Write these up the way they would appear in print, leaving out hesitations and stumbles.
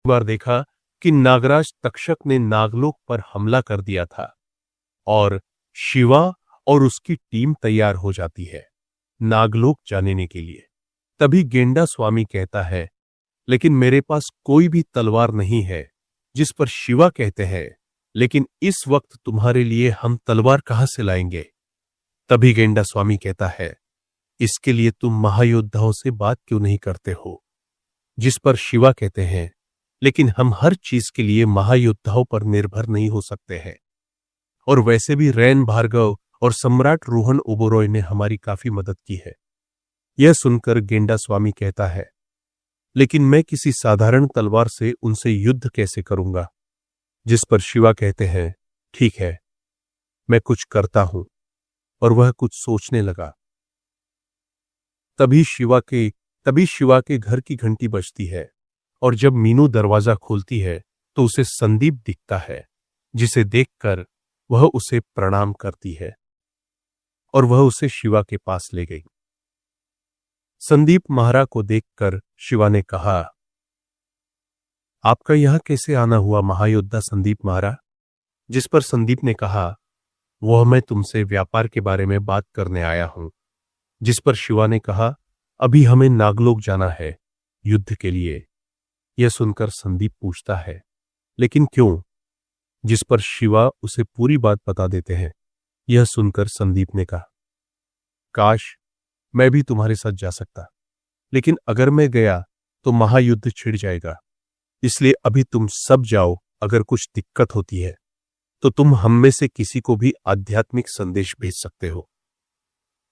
बार देखा कि नागराज तक्षक ने नागलोक पर हमला कर दिया था और शिवा और उसकी टीम तैयार हो जाती है नागलोक जाने के लिए। तभी गेंडा स्वामी कहता है, लेकिन मेरे पास कोई भी तलवार नहीं है। जिस पर शिवा कहते हैं, लेकिन इस वक्त तुम्हारे लिए हम तलवार कहां से लाएंगे? तभी गेंडा स्वामी कहता है, इसके लिए तुम महायोद्धाओं से बात क्यों नहीं करते हो? जिस पर शिवा कहते हैं, लेकिन हम हर चीज के लिए महायोद्धाओं पर निर्भर नहीं हो सकते हैं, और वैसे भी रैन भार्गव और सम्राट रोहन ओबोरॉय ने हमारी काफी मदद की है। यह सुनकर गेंडा स्वामी कहता है, लेकिन मैं किसी साधारण तलवार से उनसे युद्ध कैसे करूंगा? जिस पर शिवा कहते हैं, ठीक है, मैं कुछ करता हूं। और वह कुछ सोचने लगा। तभी शिवा के घर की घंटी बजती है, और जब मीनू दरवाजा खोलती है तो उसे संदीप दिखता है, जिसे देखकर वह उसे प्रणाम करती है और वह उसे शिवा के पास ले गई। संदीप महाराज को देखकर शिवा ने कहा, आपका यहां कैसे आना हुआ महायोद्धा संदीप महाराज? जिस पर संदीप ने कहा, वह मैं तुमसे व्यापार के बारे में बात करने आया हूं। जिस पर शिवा ने कहा, अभी हमें नागलोक जाना है युद्ध के लिए। यह सुनकर संदीप पूछता है, लेकिन क्यों? जिस पर शिवा उसे पूरी बात बता देते हैं। यह सुनकर संदीप ने कहा, काश मैं भी तुम्हारे साथ जा सकता, लेकिन अगर मैं गया तो महायुद्ध छिड़ जाएगा। इसलिए अभी तुम सब जाओ। अगर कुछ दिक्कत होती है तो तुम हम में से किसी को भी आध्यात्मिक संदेश भेज सकते हो।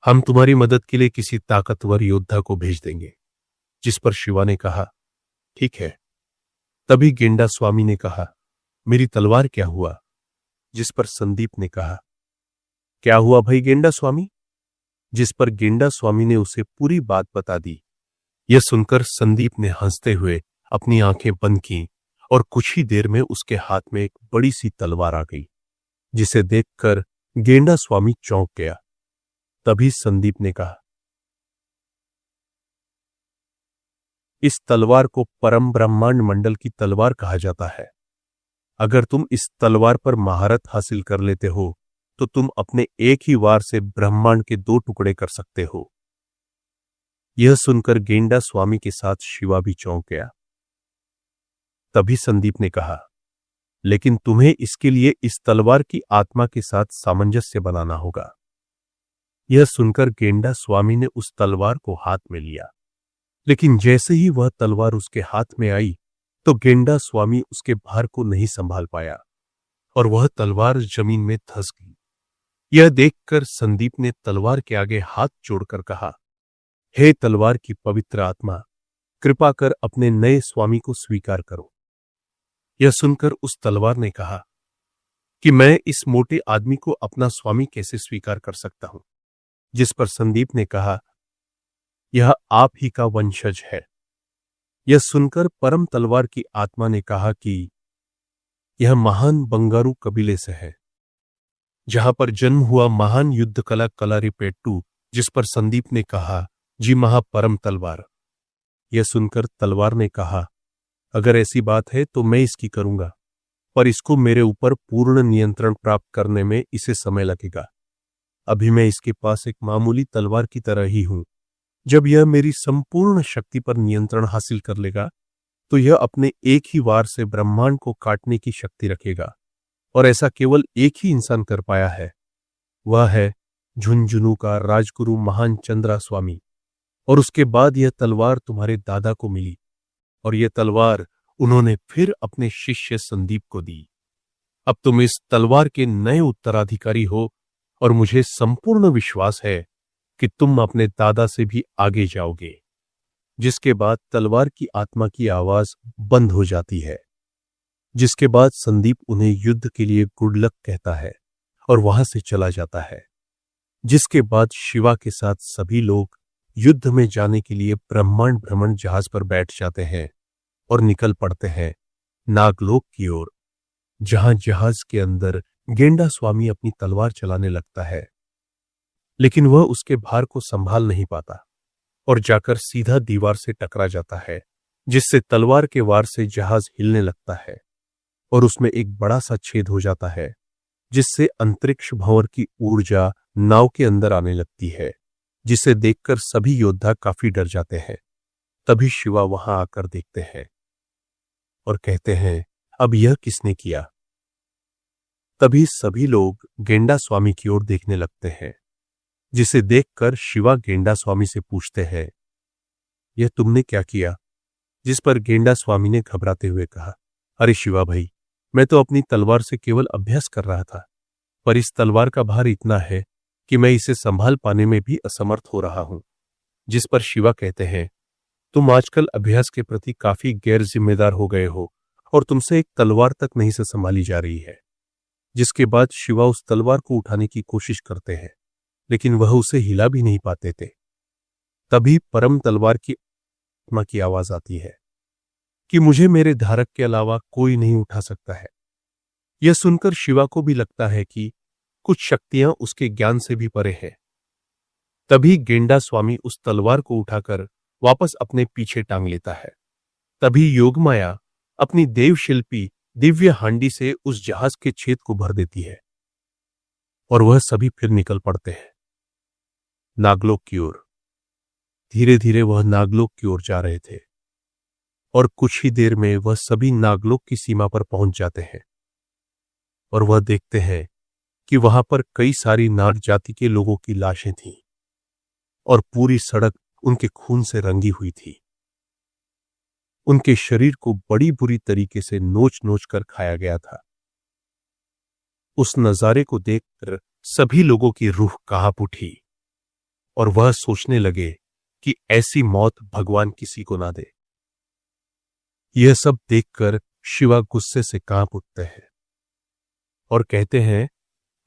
हम तुम्हारी मदद के लिए किसी ताकतवर योद्धा को भेज देंगे। जिस पर शिवा ने कहा, ठीक है। तभी गेंडा स्वामी ने कहा, मेरी तलवार क्या हुआ? जिस पर संदीप ने कहा, क्या हुआ भाई गेंडा स्वामी? जिस पर गेंडा स्वामी ने उसे पूरी बात बता दी। यह सुनकर संदीप ने हंसते हुए अपनी आंखें बंद की और कुछ ही देर में उसके हाथ में एक बड़ी सी तलवार आ गई, जिसे देखकर गेंडा स्वामी चौंक गया। तभी संदीप ने कहा, इस तलवार को परम ब्रह्मांड मंडल की तलवार कहा जाता है। अगर तुम इस तलवार पर महारत हासिल कर लेते हो तो तुम अपने एक ही वार से ब्रह्मांड के 2 टुकड़े कर सकते हो। यह सुनकर गेंडा स्वामी के साथ शिवा भी चौंक गया। तभी संदीप ने कहा, लेकिन तुम्हें इसके लिए इस तलवार की आत्मा के साथ सामंजस्य बनाना होगा। यह सुनकर गेंडा स्वामी ने उस तलवार को हाथ में लिया, लेकिन जैसे ही वह तलवार उसके हाथ में आई तो गेंडा स्वामी उसके भार को नहीं संभाल पाया और वह तलवार जमीन में धंस गई। यह देखकर संदीप ने तलवार के आगे हाथ जोड़कर कहा, हे तलवार की पवित्र आत्मा, कृपा कर अपने नए स्वामी को स्वीकार करो। यह सुनकर उस तलवार ने कहा कि मैं इस मोटे आदमी को अपना स्वामी कैसे स्वीकार कर सकता हूं? जिस पर संदीप ने कहा, यह आप ही का वंशज है। यह सुनकर परम तलवार की आत्मा ने कहा कि यह महान बंगारू कबीले से है, जहां पर जन्म हुआ महान युद्ध कला कलारीपेट्टू। जिस पर संदीप ने कहा, जी महापरम तलवार। यह सुनकर तलवार ने कहा, अगर ऐसी बात है तो मैं इसकी करूंगा, पर इसको मेरे ऊपर पूर्ण नियंत्रण प्राप्त करने में इसे समय लगेगा। अभी मैं इसके पास एक मामूली तलवार की तरह ही हूं। जब यह मेरी संपूर्ण शक्ति पर नियंत्रण हासिल कर लेगा तो यह अपने एक ही वार से ब्रह्मांड को काटने की शक्ति रखेगा, और ऐसा केवल एक ही इंसान कर पाया है। वह है झुंझुनू का राजगुरु महान चंद्रा स्वामी। और उसके बाद यह तलवार तुम्हारे दादा को मिली, और यह तलवार उन्होंने फिर अपने शिष्य संदीप को दी। अब तुम इस तलवार के नए उत्तराधिकारी हो, और मुझे संपूर्ण विश्वास है कि तुम अपने दादा से भी आगे जाओगे। जिसके बाद तलवार की आत्मा की आवाज बंद हो जाती है। जिसके बाद संदीप उन्हें युद्ध के लिए गुड लक कहता है और वहां से चला जाता है। जिसके बाद शिवा के साथ सभी लोग युद्ध में जाने के लिए ब्रह्मांड भ्रमण जहाज पर बैठ जाते हैं और निकल पड़ते हैं नागलोक की ओर, जहां जहाज के अंदर गेंडा स्वामी अपनी तलवार चलाने लगता है, लेकिन वह उसके भार को संभाल नहीं पाता और जाकर सीधा दीवार से टकरा जाता है, जिससे तलवार के वार से जहाज हिलने लगता है और उसमें एक बड़ा सा छेद हो जाता है, जिससे अंतरिक्ष भंवर की ऊर्जा नाव के अंदर आने लगती है, जिसे देखकर सभी योद्धा काफी डर जाते हैं। तभी शिवा वहां आकर देखते हैं और कहते हैं, अब यह किसने किया? तभी सभी लोग गेंडा स्वामी की ओर देखने लगते हैं, जिसे देखकर शिवा गेंडा स्वामी से पूछते हैं, यह तुमने क्या किया? जिस पर गेंडा स्वामी ने घबराते हुए कहा, अरे शिवा भाई, मैं तो अपनी तलवार से केवल अभ्यास कर रहा था, पर इस तलवार का भार इतना है कि मैं इसे संभाल पाने में भी असमर्थ हो रहा हूं। जिस पर शिवा कहते हैं, तुम आजकल अभ्यास के प्रति काफी गैर जिम्मेदार हो गए हो और तुमसे एक तलवार तक नहीं से संभाली जा रही है। जिसके बाद शिवा उस तलवार को उठाने की कोशिश करते हैं, लेकिन वह उसे हिला भी नहीं पाते थे। तभी परम तलवार की आत्मा की आवाज आती है कि मुझे मेरे धारक के अलावा कोई नहीं उठा सकता है। यह सुनकर शिवा को भी लगता है कि कुछ शक्तियां उसके ज्ञान से भी परे हैं। तभी गेंडा स्वामी उस तलवार को उठाकर वापस अपने पीछे टांग लेता है। तभी योगमाया अपनी देवशिल्पी दिव्य हांडी से उस जहाज के छेद को भर देती है और वह सभी फिर निकल पड़ते हैं नागलोक की ओर। धीरे धीरे वह नागलोक की ओर जा रहे थे और कुछ ही देर में वह सभी नागलोक की सीमा पर पहुंच जाते हैं और वह देखते हैं कि वहां पर कई सारी नाग जाति के लोगों की लाशें थीं और पूरी सड़क उनके खून से रंगी हुई थी। उनके शरीर को बड़ी बुरी तरीके से नोच नोच कर खाया गया था। उस नजारे को देखकर सभी लोगों की रूह कांप उठी और वह सोचने लगे कि ऐसी मौत भगवान किसी को ना दे। यह सब देखकर शिवा गुस्से से कांप उठते हैं और कहते हैं,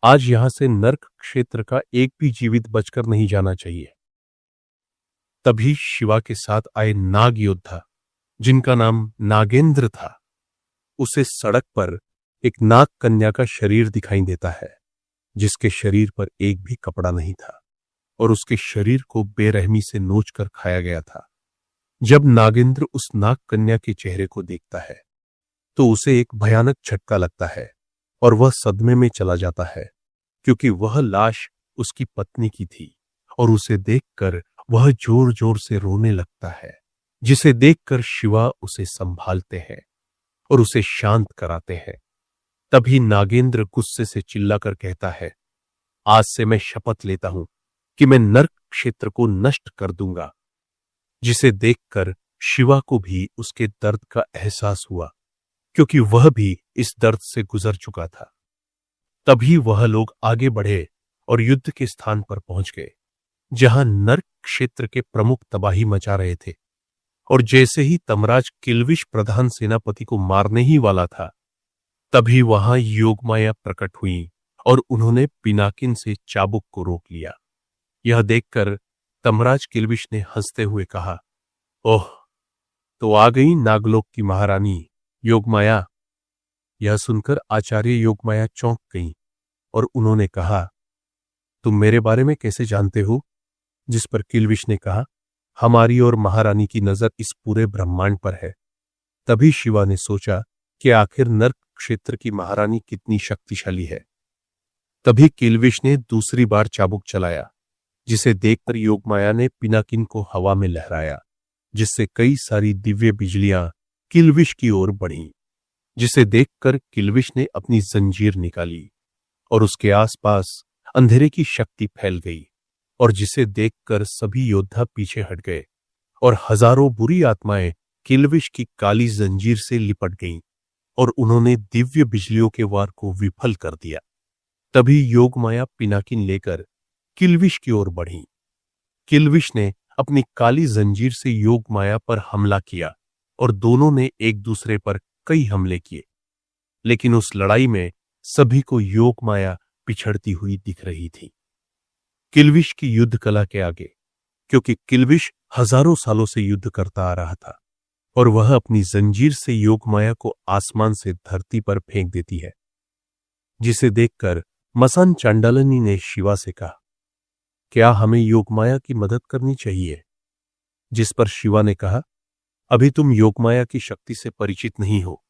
आज यहां से नर्क क्षेत्र का एक भी जीवित बचकर नहीं जाना चाहिए। तभी शिवा के साथ आए नाग योद्धा, जिनका नाम नागेंद्र था, उसे सड़क पर एक नाग कन्या का शरीर दिखाई देता है, जिसके शरीर पर एक भी कपड़ा नहीं था और उसके शरीर को बेरहमी से नोचकर खाया गया था। जब नागेंद्र उस नाग कन्या के चेहरे को देखता है तो उसे एक भयानक झटका लगता है और वह सदमे में चला जाता है, क्योंकि वह लाश उसकी पत्नी की थी और उसे देखकर वह जोर जोर से रोने लगता है, जिसे देखकर शिवा उसे संभालते हैं और उसे शांत कराते हैं। तभी नागेंद्र गुस्से से चिल्लाकर कहता है, आज से मैं शपथ लेता हूं कि मैं नर्क क्षेत्र को नष्ट कर दूंगा। जिसे देखकर शिवा को भी उसके दर्द का एहसास हुआ, क्योंकि वह भी इस दर्द से गुजर चुका था। तभी वह लोग आगे बढ़े और युद्ध के स्थान पर पहुंच गए, जहां नर्क क्षेत्र के प्रमुख तबाही मचा रहे थे। और जैसे ही तमराज किल्विश प्रधान सेनापति को मारने ही वाला था, तभी वहां योगमाया प्रकट हुई और उन्होंने पिनाकिन से चाबुक को रोक लिया। यह देखकर तमराज किल्विश ने हंसते हुए कहा, ओह, तो आ गई नागलोक की महारानी योगमाया। यह सुनकर आचार्य योगमाया चौंक गईं और उन्होंने कहा, तुम मेरे बारे में कैसे जानते हो? जिस पर किल्विश ने कहा, हमारी और महारानी की नजर इस पूरे ब्रह्मांड पर है। तभी शिवा ने सोचा कि आखिर नर्क क्षेत्र की महारानी कितनी शक्तिशाली है। तभी किल्विश ने दूसरी बार चाबुक चलाया, जिसे देखकर योगमाया ने पिनाकिन को हवा में लहराया, जिससे कई सारी दिव्य बिजलियां किल्विश की ओर बढ़ीं। जिसे देखकर किल्विश ने अपनी जंजीर निकाली और उसके आसपास अंधेरे की शक्ति फैल गई, और जिसे देखकर सभी योद्धा पीछे हट गए और हजारों बुरी आत्माएं किल्विश की काली जंजीर से लिपट गईं और उन्होंने दिव्य बिजलियों के वार को विफल कर दिया। तभी योगमाया पिनाकिन लेकर किल्विश की ओर बढ़ी। किल्विश ने अपनी काली जंजीर से योगमाया पर हमला किया और दोनों ने एक दूसरे पर कई हमले किए, लेकिन उस लड़ाई में सभी को योगमाया पिछड़ती हुई दिख रही थी किल्विश की युद्ध कला के आगे, क्योंकि किल्विश हजारों सालों से युद्ध करता आ रहा था और वह अपनी जंजीर से योगमाया को आसमान से धरती पर फेंक देती है। जिसे देखकर मसान चांडालनी ने शिवा से कहा, क्या हमें योगमाया की मदद करनी चाहिए? जिस पर शिवा ने कहा, अभी तुम योगमाया की शक्ति से परिचित नहीं हो।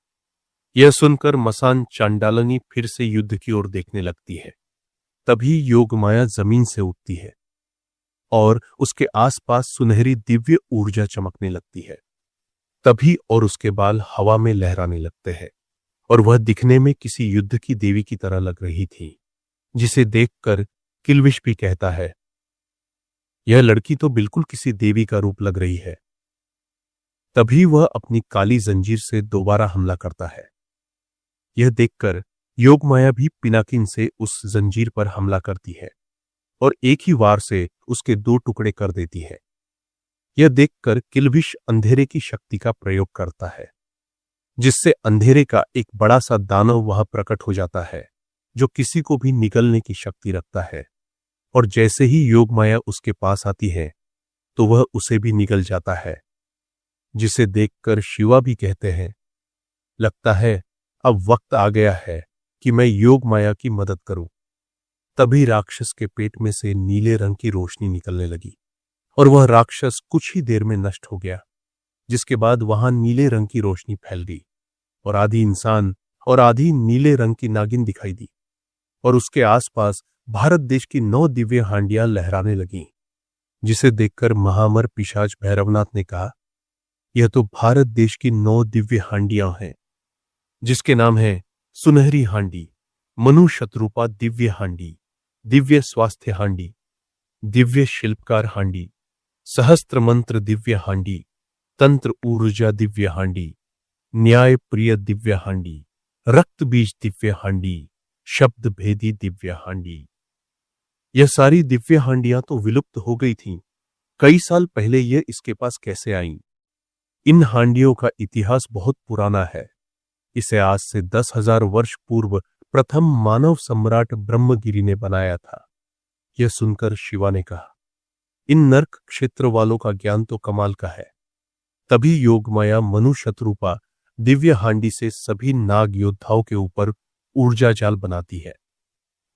यह सुनकर मसान चांडालनी फिर से युद्ध की ओर देखने लगती है। तभी योगमाया जमीन से उठती है और उसके आसपास सुनहरी दिव्य ऊर्जा चमकने लगती है। तभी और उसके बाल हवा में लहराने लगते हैं और वह दिखने में किसी युद्ध की देवी की तरह लग रही थी, जिसे देखकर किल्विश भी कहता है, यह लड़की तो बिल्कुल किसी देवी का रूप लग रही है। तभी वह अपनी काली जंजीर से दोबारा हमला करता है। यह देखकर योगमाया भी पिनाकिन से उस जंजीर पर हमला करती है और एक ही वार से उसके 2 टुकड़े कर देती है। यह देखकर किल्विश अंधेरे की शक्ति का प्रयोग करता है, जिससे अंधेरे का एक बड़ा सा दानव वहां प्रकट हो जाता है, जो किसी को भी निगलने की शक्ति रखता है। और जैसे ही योगमाया उसके पास आती है तो वह उसे भी निगल जाता है, जिसे देखकर शिवा भी कहते हैं, लगता है अब वक्त आ गया है कि मैं योगमाया की मदद करूं। तभी राक्षस के पेट में से नीले रंग की रोशनी निकलने लगी और वह राक्षस कुछ ही देर में नष्ट हो गया, जिसके बाद वहां नीले रंग की रोशनी फैल गई और आधी इंसान और आधी नीले रंग की नागिन दिखाई दी और उसके आसपास भारत देश की 9 दिव्य हांडियां लहराने लगीं, जिसे देखकर महामर पिशाच भैरवनाथ ने कहा, यह तो भारत देश की 9 दिव्य हांडियां हैं, जिसके नाम है सुनहरी हांडी, मनु शत्रुपा दिव्य हांडी, दिव्य स्वास्थ्य हांडी, दिव्य शिल्पकार हांडी, सहस्त्र मंत्र दिव्य हांडी, तंत्र ऊर्जा दिव्य हांडी, न्याय प्रिय दिव्य हांडी, रक्त बीज दिव्य हांडी, शब्द भेदी दिव्य हांडी। यह सारी दिव्य हांडियां तो विलुप्त हो गई थीं। कई साल पहले ये इसके पास कैसे आईं? इन हांडियों का इतिहास बहुत पुराना है। इसे आज से 10,000 वर्ष पूर्व प्रथम मानव सम्राट ब्रह्मगिरी ने बनाया था। यह सुनकर शिवा ने कहा, इन नर्क क्षेत्र वालों का ज्ञान तो कमाल का है। तभी योगमाया मनु शत्रुपा दिव्य हांडी से सभी नाग योद्धाओं के ऊपर ऊर्जा जाल बनाती है,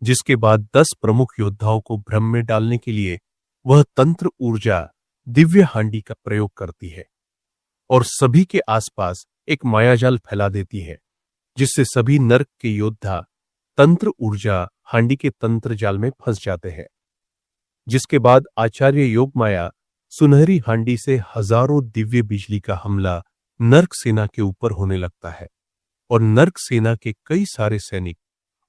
जिसके बाद 10 प्रमुख योद्धाओं को भ्रम में डालने के लिए वह तंत्र ऊर्जा दिव्य हांडी का प्रयोग करती है और सभी के आसपास एक मायाजाल फैला देती है, जिससे सभी नर्क के योद्धा तंत्र ऊर्जा हांडी के तंत्र जाल में फंस जाते हैं। जिसके बाद आचार्य योगमाया सुनहरी हांडी से हजारों दिव्य बिजली का हमला नर्क सेना के ऊपर होने लगता है और नर्क सेना के कई सारे सैनिक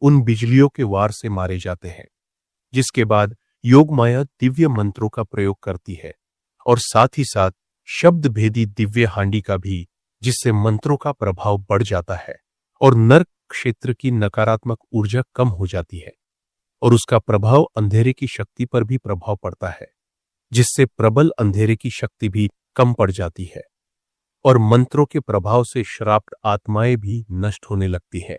उन बिजलियों के वार से मारे जाते हैं। जिसके बाद योगमाया दिव्य मंत्रों का प्रयोग करती है और साथ ही साथ शब्द भेदी दिव्य हांडी का भी, जिससे मंत्रों का प्रभाव बढ़ जाता है और नर्क क्षेत्र की नकारात्मक ऊर्जा कम हो जाती है और उसका प्रभाव अंधेरे की शक्ति पर भी प्रभाव पड़ता है, जिससे प्रबल अंधेरे की शक्ति भी कम पड़ जाती है और मंत्रों के प्रभाव से श्राप्त आत्माएं भी नष्ट होने लगती है।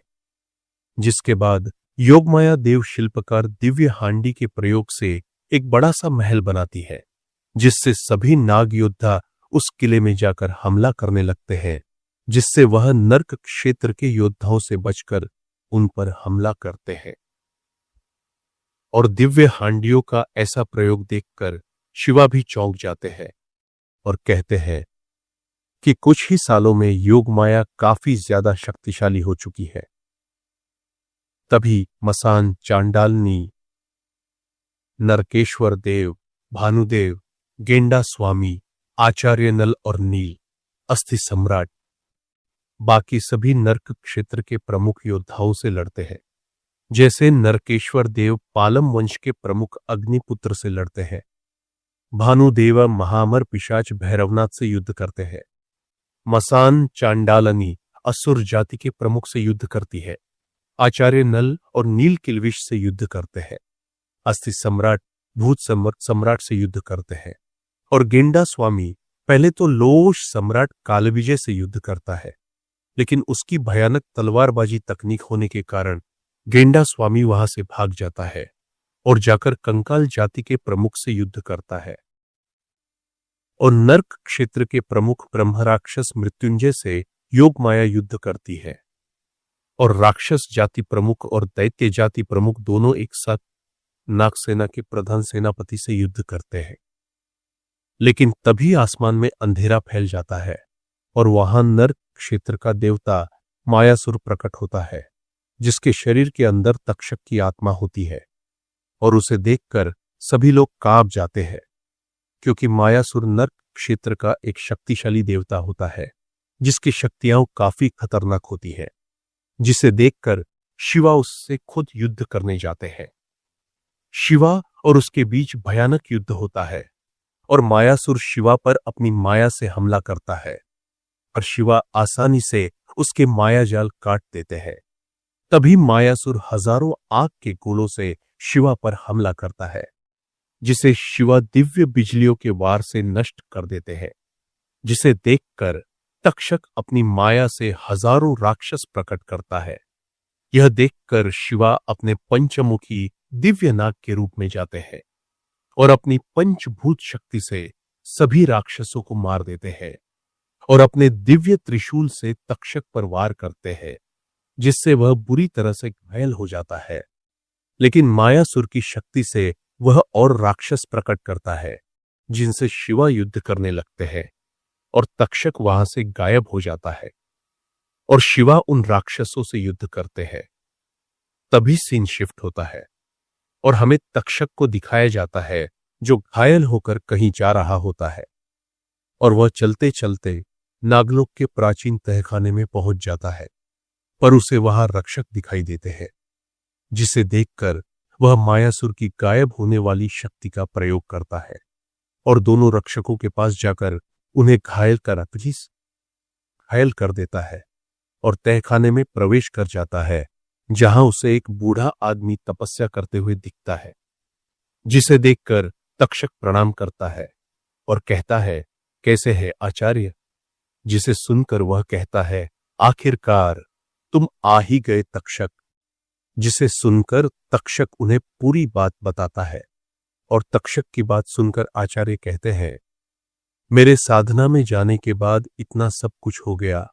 जिसके बाद योगमाया देव शिल्पकार दिव्य हांडी के प्रयोग से एक बड़ा सा महल बनाती है, जिससे सभी नाग योद्धा उस किले में जाकर हमला करने लगते हैं, जिससे वह नर्क क्षेत्र के योद्धाओं से बचकर उन पर हमला करते हैं। और दिव्य हांडियों का ऐसा प्रयोग देखकर शिवा भी चौंक जाते हैं और कहते हैं कि कुछ ही सालों में योगमाया काफी ज्यादा शक्तिशाली हो चुकी है। तभी मसान चांडालनी, नरकेश्वर देव, भानुदेव, गेंडा स्वामी, आचार्य नल और नील, अस्थि सम्राट, बाकी सभी नर्क क्षेत्र के प्रमुख योद्धाओं से लड़ते हैं। जैसे नरकेश्वर देव पालम वंश के प्रमुख अग्निपुत्र से लड़ते हैं, भानुदेव महामर पिशाच भैरवनाथ से युद्ध करते हैं, मसान चांडालनी असुर जाति के प्रमुख से युद्ध करती है, आचार्य नल और नील किल्विश से युद्ध करते हैं, अस्थि सम्राट भूत सम्राट से युद्ध करते हैं और गेंडा स्वामी पहले तो लोश सम्राट कालविजय से युद्ध करता है, लेकिन उसकी भयानक तलवारबाजी तकनीक होने के कारण गेंडा स्वामी वहां से भाग जाता है और जाकर कंकाल जाति के प्रमुख से युद्ध करता है और नर्क क्षेत्र के प्रमुख ब्रह्मराक्षस मृत्युंजय से योगमाया युद्ध करती है और राक्षस जाति प्रमुख और दैत्य जाति प्रमुख दोनों एक साथ नागसेना के प्रधान सेनापति से युद्ध करते हैं। लेकिन तभी आसमान में अंधेरा फैल जाता है और वहां नर्क क्षेत्र का देवता मायासुर प्रकट होता है, जिसके शरीर के अंदर तक्षक की आत्मा होती है। और उसे देखकर सभी लोग कांप जाते हैं, क्योंकि मायासुर नर्क क्षेत्र का एक शक्तिशाली देवता होता है, जिसकी शक्तियां काफी खतरनाक होती है, जिसे देखकर शिवा उससे खुद युद्ध करने जाते हैं। शिवा और उसके बीच भयानक युद्ध होता है और मायासुर शिवा पर अपनी माया से हमला करता है, और शिवा आसानी से उसके माया जाल काट देते हैं। तभी मायासुर हजारों आग के गोलों से शिवा पर हमला करता है, जिसे शिवा दिव्य बिजलियों के वार से नष्ट कर देते हैं, जिसे देखकर तक्षक अपनी माया से हजारों राक्षस प्रकट करता है। यह देखकर शिवा अपने पंचमुखी दिव्य नाग के रूप में जाते हैं और अपनी पंचभूत शक्ति से सभी राक्षसों को मार देते हैं और अपने दिव्य त्रिशूल से तक्षक पर वार करते हैं, जिससे वह बुरी तरह से घायल हो जाता है। लेकिन मायासुर की शक्ति से वह और राक्षस प्रकट करता है, जिनसे शिवा युद्ध करने लगते हैं, और तक्षक वहां से गायब हो जाता है और शिवा उन राक्षसों से युद्ध करते हैं। तभी सीन शिफ्ट होता है और हमें तक्षक को दिखाया जाता है, जो घायल होकर कहीं जा रहा होता है, और वह चलते चलते नागलोक के प्राचीन तहखाने में पहुंच जाता है। पर उसे वहां रक्षक दिखाई देते हैं, जिसे देखकर वह मायासुर की गायब होने वाली शक्ति का प्रयोग करता है और दोनों रक्षकों के पास जाकर उन्हें घायल कर देता है और तहखाने में प्रवेश कर जाता है, जहां उसे एक बूढ़ा आदमी तपस्या करते हुए दिखता है, जिसे देखकर तक्षक प्रणाम करता है और कहता है, कैसे है आचार्य? जिसे सुनकर वह कहता है, आखिरकार तुम आ ही गए तक्षक। जिसे सुनकर तक्षक उन्हें पूरी बात बताता है और तक्षक की बात सुनकर आचार्य कहते हैं, मेरे साधना में जाने के बाद इतना सब कुछ हो गया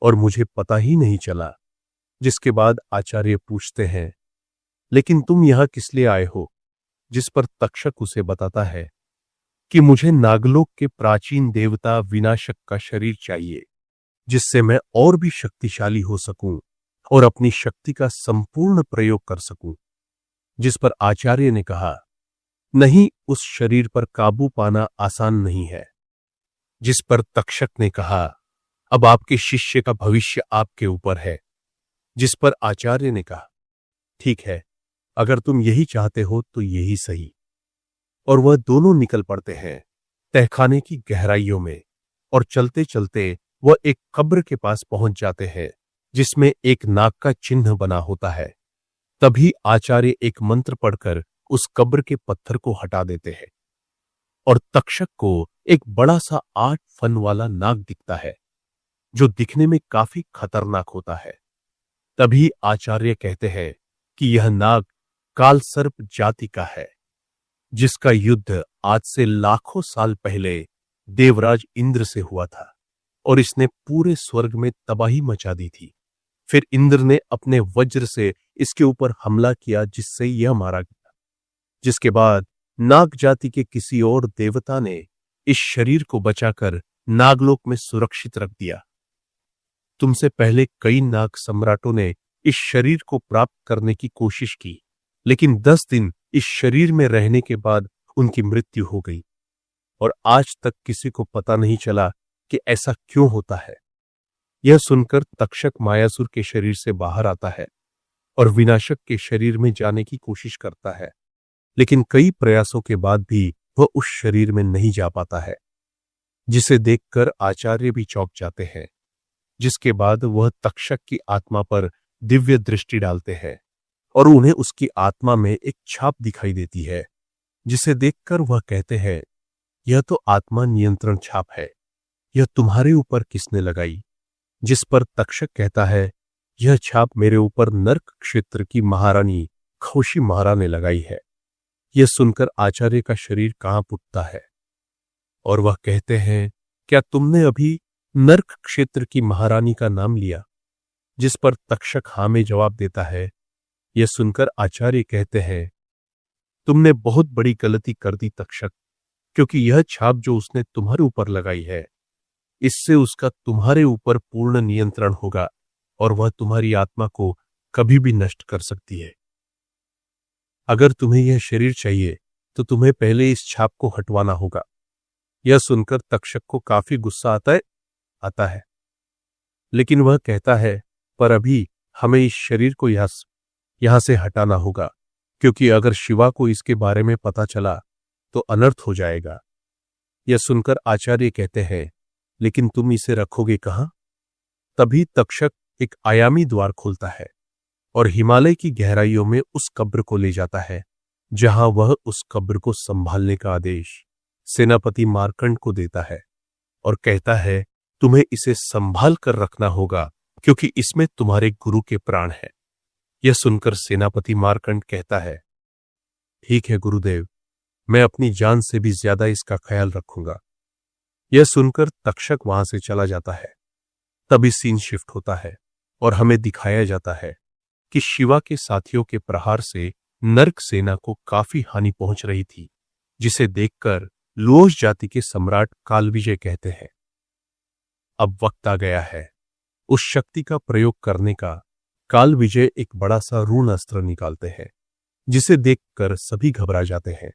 और मुझे पता ही नहीं चला। जिसके बाद आचार्य पूछते हैं, लेकिन तुम यहां किस लिए आए हो? जिस पर तक्षक उसे बताता है कि मुझे नागलोक के प्राचीन देवता विनाशक का शरीर चाहिए, जिससे मैं और भी शक्तिशाली हो सकूं और अपनी शक्ति का संपूर्ण प्रयोग कर सकूं। जिस पर आचार्य ने कहा, नहीं, उस शरीर पर काबू पाना आसान नहीं है। जिस पर तक्षक ने कहा, अब आपके शिष्य का भविष्य आपके ऊपर है। जिस पर आचार्य ने कहा, ठीक है, अगर तुम यही चाहते हो तो यही सही। और वह दोनों निकल पड़ते हैं तहखाने की गहराइयों में, और चलते चलते वह एक कब्र के पास पहुंच जाते हैं, जिसमें एक नाग का चिन्ह बना होता है। तभी आचार्य एक मंत्र पढ़कर उस कब्र के पत्थर को हटा देते हैं और तक्षक को एक बड़ा सा 8 फन वाला नाग दिखता है, जो दिखने में काफी खतरनाक होता है। तभी आचार्य कहते हैं कि यह नाग कालसर्प जाति का है, जिसका युद्ध आज से लाखों साल पहले देवराज इंद्र से हुआ था और इसने पूरे स्वर्ग में तबाही मचा दी थी। फिर इंद्र ने अपने वज्र से इसके ऊपर हमला किया, जिससे यह मारा गया। जिसके बाद नाग जाति के किसी और देवता ने इस शरीर को बचाकर नागलोक में सुरक्षित रख दिया। तुमसे पहले कई नाग सम्राटों ने इस शरीर को प्राप्त करने की कोशिश की, लेकिन 10 दिन इस शरीर में रहने के बाद उनकी मृत्यु हो गई और आज तक किसी को पता नहीं चला कि ऐसा क्यों होता है। यह सुनकर तक्षक मायासुर के शरीर से बाहर आता है और विनाशक के शरीर में जाने की कोशिश करता है, लेकिन कई प्रयासों के बाद भी वह उस शरीर में नहीं जा पाता है, जिसे देखकर आचार्य भी चौंक जाते हैं। जिसके बाद वह तक्षक की आत्मा पर दिव्य दृष्टि डालते हैं और उन्हें उसकी आत्मा में एक छाप दिखाई देती है, जिसे देखकर वह कहते हैं, यह तो आत्मा नियंत्रण छाप है, यह तुम्हारे ऊपर किसने लगाई? जिस पर तक्षक कहता है, यह छाप मेरे ऊपर नर्क क्षेत्र की महारानी खौशी महारा ने लगाई है। यह सुनकर आचार्य का शरीर कांप उठता है और वह कहते हैं, क्या तुमने अभी नर्क क्षेत्र की महारानी का नाम लिया? जिस पर तक्षक हाँ में जवाब देता है। यह सुनकर आचार्य कहते हैं, तुमने बहुत बड़ी गलती कर दी तक्षक, क्योंकि यह छाप जो उसने तुम्हारे ऊपर लगाई है, इससे उसका तुम्हारे ऊपर पूर्ण नियंत्रण होगा और वह तुम्हारी आत्मा को कभी भी नष्ट कर सकती है। अगर तुम्हें यह शरीर चाहिए तो तुम्हें पहले इस छाप को हटवाना होगा। यह सुनकर तक्षक को काफी गुस्सा आता है, लेकिन वह कहता है, पर अभी हमें इस शरीर को यहां से हटाना होगा, क्योंकि अगर शिवा को इसके बारे में पता चला तो अनर्थ हो जाएगा। यह सुनकर आचार्य कहते हैं, लेकिन तुम इसे रखोगे कहां? तभी तक्षक एक आयामी द्वार खोलता है और हिमालय की गहराइयों में उस कब्र को ले जाता है, जहां वह उस कब्र को संभालने का आदेश सेनापति मार्कंड को देता है और कहता है, तुम्हें इसे संभाल कर रखना होगा, क्योंकि इसमें तुम्हारे गुरु के प्राण हैं। यह सुनकर सेनापति मार्कंड कहता है, ठीक है गुरुदेव, मैं अपनी जान से भी ज्यादा इसका ख्याल रखूंगा। यह सुनकर तक्षक वहां से चला जाता है। तभी सीन शिफ्ट होता है और हमें दिखाया जाता है कि शिवा के साथियों के प्रहार से नर्क सेना को काफी हानि पहुंच रही थी, जिसे देखकर लुओस जाति के सम्राट कालविजय कहते हैं, अब वक्त आ गया है उस शक्ति का प्रयोग करने का। कालविजय एक बड़ा सा रून अस्त्र निकालते हैं, जिसे देखकर सभी घबरा जाते हैं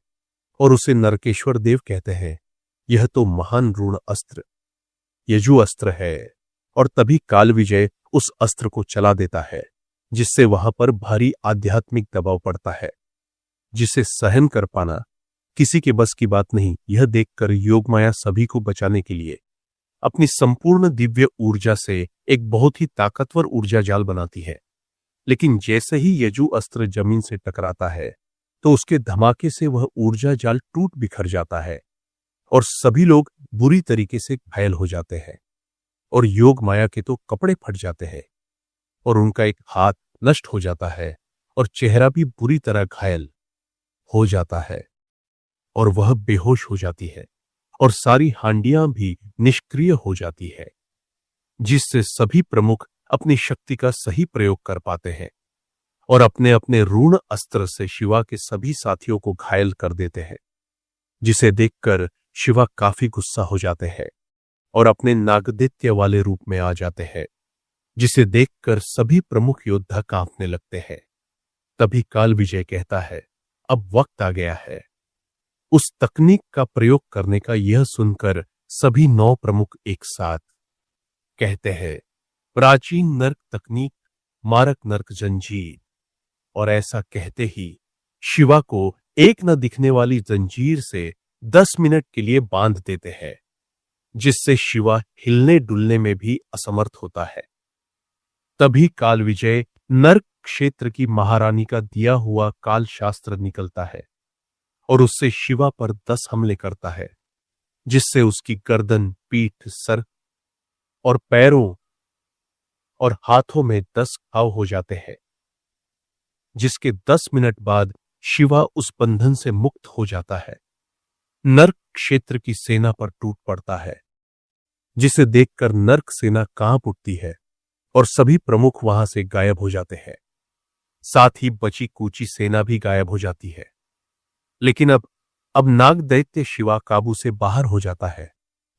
और उसे नरकेश्वर देव कहते हैं, यह तो महान रून अस्त्र यजु अस्त्र है। और तभी कालविजय उस अस्त्र को चला देता है, जिससे वहां पर भारी आध्यात्मिक दबाव पड़ता है, जिसे सहन कर पाना किसी के बस की बात नहीं। यह देखकर योगमाया सभी को बचाने के लिए अपनी संपूर्ण दिव्य ऊर्जा से एक बहुत ही ताकतवर ऊर्जा जाल बनाती है, लेकिन जैसे ही यजु अस्त्र जमीन से टकराता है तो उसके धमाके से वह ऊर्जा जाल टूट बिखर जाता है और सभी लोग बुरी तरीके से घायल हो जाते हैं और योग माया के तो कपड़े फट जाते हैं और उनका एक हाथ नष्ट हो जाता है और चेहरा भी बुरी तरह घायल हो जाता है और वह बेहोश हो जाती है और सारी हांडियां भी निष्क्रिय हो जाती है, जिससे सभी प्रमुख अपनी शक्ति का सही प्रयोग कर पाते हैं और अपने अपने रून अस्त्र से शिवा के सभी साथियों को घायल कर देते हैं, जिसे देखकर शिवा काफी गुस्सा हो जाते हैं और अपने नागदैत्य वाले रूप में आ जाते हैं, जिसे देखकर सभी प्रमुख योद्धा कांपने लगते हैं। तभी कालविजय कहता है, अब वक्त आ गया है उस तकनीक का प्रयोग करने का। यह सुनकर सभी 9 प्रमुख एक साथ कहते हैं, प्राचीन नर्क तकनीक, मारक नर्क जंजीर। और ऐसा कहते ही शिवा को एक न दिखने वाली जंजीर से 10 मिनट के लिए बांध देते हैं, जिससे शिवा हिलने डुलने में भी असमर्थ होता है। तभी कालविजय नर्क क्षेत्र की महारानी का दिया हुआ काल शास्त्र निकलता है और उससे शिवा पर 10 हमले करता है, जिससे उसकी गर्दन, पीठ, सर और पैरों और हाथों में 10 घाव हो जाते हैं, जिसके 10 मिनट बाद शिवा उस बंधन से मुक्त हो जाता है। नर्क क्षेत्र की सेना पर टूट पड़ता है, जिसे देखकर नर्क सेना कांप उठती है और सभी प्रमुख वहां से गायब हो जाते हैं। साथ ही बची कूची सेना भी गायब हो जाती है। लेकिन अब नाग दैत्य शिवा काबू से बाहर हो जाता है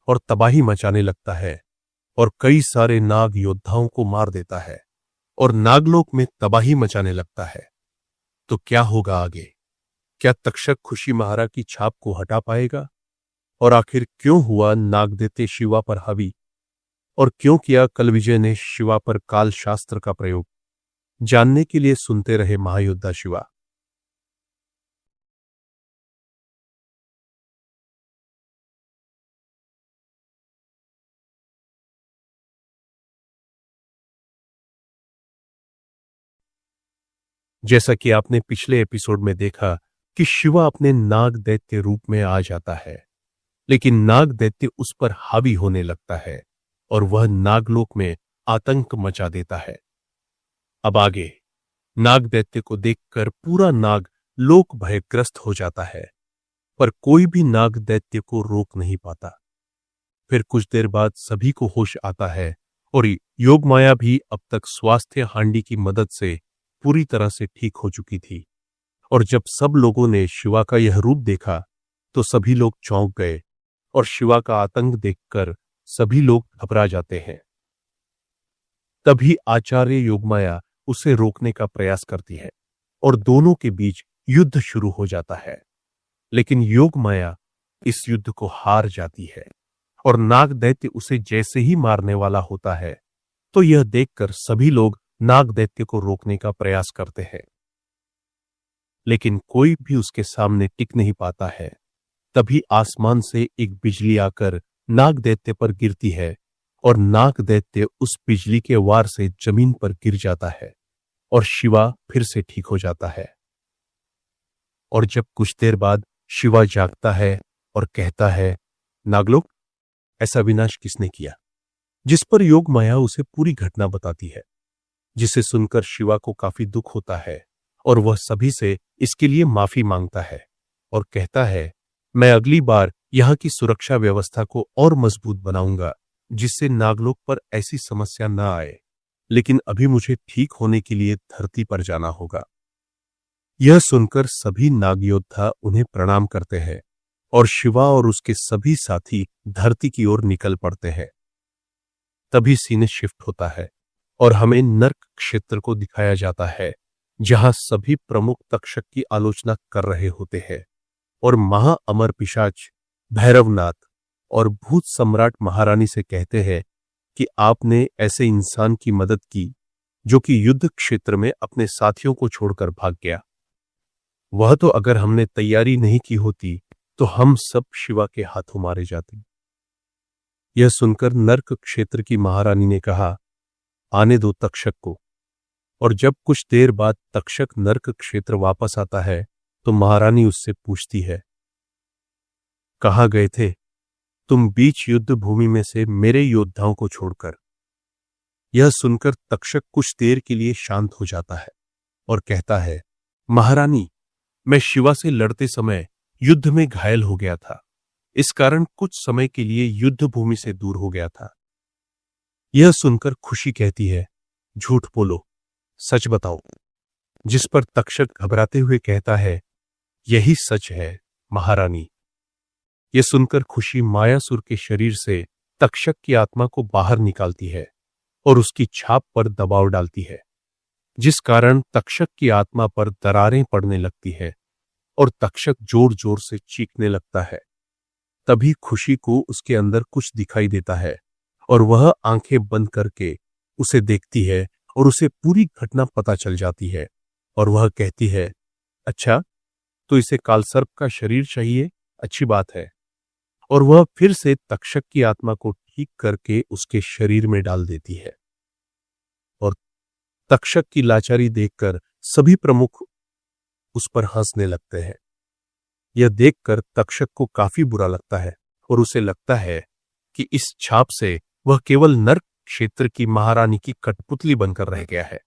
और तबाही मचाने लगता है और कई सारे नाग योद्धाओं को मार देता है और नागलोक में तबाही मचाने लगता है। तो क्या होगा आगे? क्या तक्षक खुशी महाराज की छाप को हटा पाएगा? और आखिर क्यों हुआ नागदैत्य शिवा पर हावी? और क्यों किया कालविजय ने शिवा पर काल शास्त्र का प्रयोग? जानने के लिए सुनते रहे महायोद्धा शिवा। जैसा कि आपने पिछले एपिसोड में देखा कि शिवा अपने नाग दैत्य रूप में आ जाता है, लेकिन नाग दैत्य उस पर हावी होने लगता है और वह नागलोक में आतंक मचा देता है। अब आगे नाग दैत्य को देखकर पूरा नाग लोक भयग्रस्त हो जाता है, पर कोई भी नाग दैत्य को रोक नहीं पाता। फिर कुछ देर बाद सभी को होश आता है और योगमाया भी अब तक स्वास्थ्य हांडी की मदद से पूरी तरह से ठीक हो चुकी थी। और जब सब लोगों ने शिवा का यह रूप देखा तो सभी लोग चौंक गए और शिवा का आतंक देखकर सभी लोग घबरा जाते हैं। तभी आचार्य योगमाया उसे रोकने का प्रयास करती है और दोनों के बीच युद्ध शुरू हो जाता है। लेकिन योगमाया इस युद्ध को हार जाती है और नाग दैत्य उसे जैसे ही मारने वाला होता है तो यह देखकर सभी लोग नाग दैत्य को रोकने का प्रयास करते हैं, लेकिन कोई भी उसके सामने टिक नहीं पाता है। तभी आसमान से एक बिजली आकर नाग दैत्य पर गिरती है और नाग दैत्य उस बिजली के वार से जमीन पर गिर जाता है और शिवा फिर से ठीक हो जाता है। और जब कुछ देर बाद शिवा जागता है और कहता है, नागलोक, ऐसा विनाश किसने किया? जिस पर योगमाया उसे पूरी घटना बताती है, जिसे सुनकर शिवा को काफी दुख होता है और वह सभी से इसके लिए माफी मांगता है और कहता है, मैं अगली बार यहां की सुरक्षा व्यवस्था को और मजबूत बनाऊंगा जिससे नागलोक पर ऐसी समस्या न आए, लेकिन अभी मुझे ठीक होने के लिए धरती पर जाना होगा। यह सुनकर सभी नागयोद्धा उन्हें प्रणाम करते हैं और शिवा और उसके सभी साथी धरती की ओर निकल पड़ते हैं। तभी सीन शिफ्ट होता है और हमें नर्क क्षेत्र को दिखाया जाता है, जहां सभी प्रमुख तक्षक की आलोचना कर रहे होते हैं और महाअमर पिशाच भैरवनाथ और भूत सम्राट महारानी से कहते हैं कि आपने ऐसे इंसान की मदद की जो कि युद्ध क्षेत्र में अपने साथियों को छोड़कर भाग गया। वह तो अगर हमने तैयारी नहीं की होती तो हम सब शिवा के हाथों मारे जाते। यह सुनकर नर्क क्षेत्र की महारानी ने कहा, आने दो तक्षक को। और जब कुछ देर बाद तक्षक नर्क क्षेत्र वापस आता है तो महारानी उससे पूछती है, कहाँ गए थे तुम बीच युद्ध भूमि में से मेरे योद्धाओं को छोड़कर? यह सुनकर तक्षक कुछ देर के लिए शांत हो जाता है और कहता है, महारानी, मैं शिवा से लड़ते समय युद्ध में घायल हो गया था, इस कारण कुछ समय के लिए युद्ध भूमि से दूर हो गया था। यह सुनकर खुशी कहती है, झूठ बोलो, सच बताओ। जिस पर तक्षक घबराते हुए कहता है, यही सच है महारानी। यह सुनकर खुशी मायासुर के शरीर से तक्षक की आत्मा को बाहर निकालती है और उसकी छाप पर दबाव डालती है, जिस कारण तक्षक की आत्मा पर दरारें पड़ने लगती है और तक्षक जोर जोर से चीखने लगता है। तभी खुशी को उसके अंदर कुछ दिखाई देता है और वह आंखें बंद करके उसे देखती है और उसे पूरी घटना पता चल जाती है और वह कहती है, अच्छा, तो इसे कालसर्प का शरीर चाहिए, अच्छी बात है। और वह फिर से तक्षक की आत्मा को ठीक करके उसके शरीर में डाल देती है। और तक्षक की लाचारी देखकर सभी प्रमुख उस पर हंसने लगते हैं। यह देखकर तक्षक को काफी बुरा लगता है और उसे लगता है कि इस छाप से वह केवल नर्क क्षेत्र की महारानी की कठपुतली बनकर रह गया है।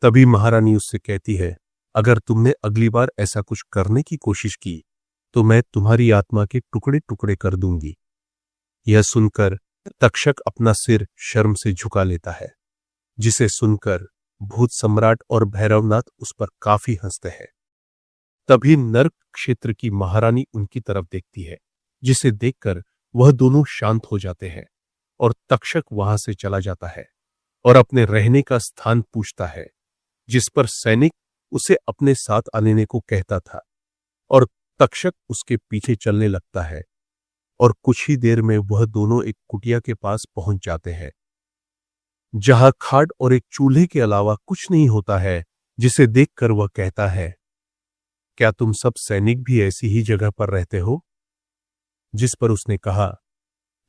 तभी महारानी उससे कहती है, अगर तुमने अगली बार ऐसा कुछ करने की कोशिश की तो मैं तुम्हारी आत्मा के टुकड़े टुकड़े कर दूंगी। यह सुनकर तक्षक अपना सिर शर्म से झुका लेता है, जिसे सुनकर भूत सम्राट और भैरवनाथ उस पर काफी हंसते हैं। तभी नर्क क्षेत्र की महारानी उनकी तरफ देखती है, जिसे देखकर वह दोनों शांत हो जाते हैं और तक्षक वहां से चला जाता है और अपने रहने का स्थान पूछता है, जिस पर सैनिक उसे अपने साथ आने को कहता था और तक्षक उसके पीछे चलने लगता है और कुछ ही देर में वह दोनों एक कुटिया के पास पहुंच जाते हैं, जहां खाट और एक चूल्हे के अलावा कुछ नहीं होता है, जिसे देखकर वह कहता है, क्या तुम सब सैनिक भी ऐसी ही जगह पर रहते हो? जिस पर उसने कहा,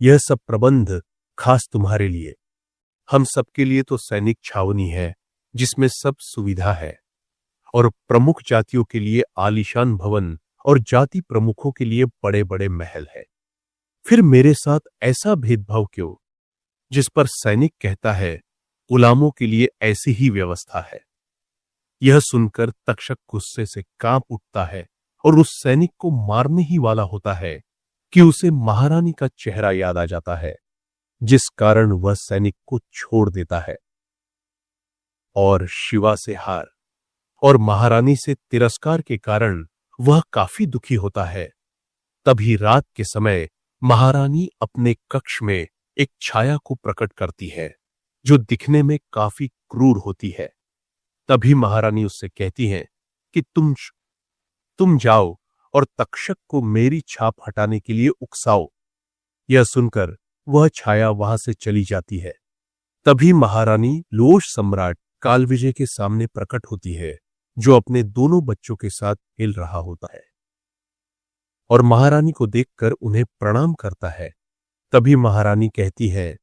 यह सब प्रबंध खास तुम्हारे लिए, हम सबके लिए तो सैनिक छावनी है जिसमें सब सुविधा है और प्रमुख जातियों के लिए आलीशान भवन और जाति प्रमुखों के लिए बड़े बड़े महल है। फिर मेरे साथ ऐसा भेदभाव क्यों? जिस पर सैनिक कहता है, गुलामों के लिए ऐसी ही व्यवस्था है। यह सुनकर तक्षक गुस्से से कांप उठता है और उस सैनिक को मारने ही वाला होता है कि उसे महारानी का चेहरा याद आ जाता है, जिस कारण वह सैनिक को छोड़ देता है और शिवा से हार और महारानी से तिरस्कार के कारण वह काफी दुखी होता है। तभी रात के समय महारानी अपने कक्ष में एक छाया को प्रकट करती है जो दिखने में काफी क्रूर होती है। तभी महारानी उससे कहती है कि तुम जाओ और तक्षक को मेरी छाप हटाने के लिए उकसाओ। यह सुनकर वह छाया वहां से चली जाती है। तभी महारानी लोश सम्राट कालविजय के सामने प्रकट होती है जो अपने दोनों बच्चों के साथ खेल रहा होता है और महारानी को देखकर उन्हें प्रणाम करता है। तभी महारानी कहती है,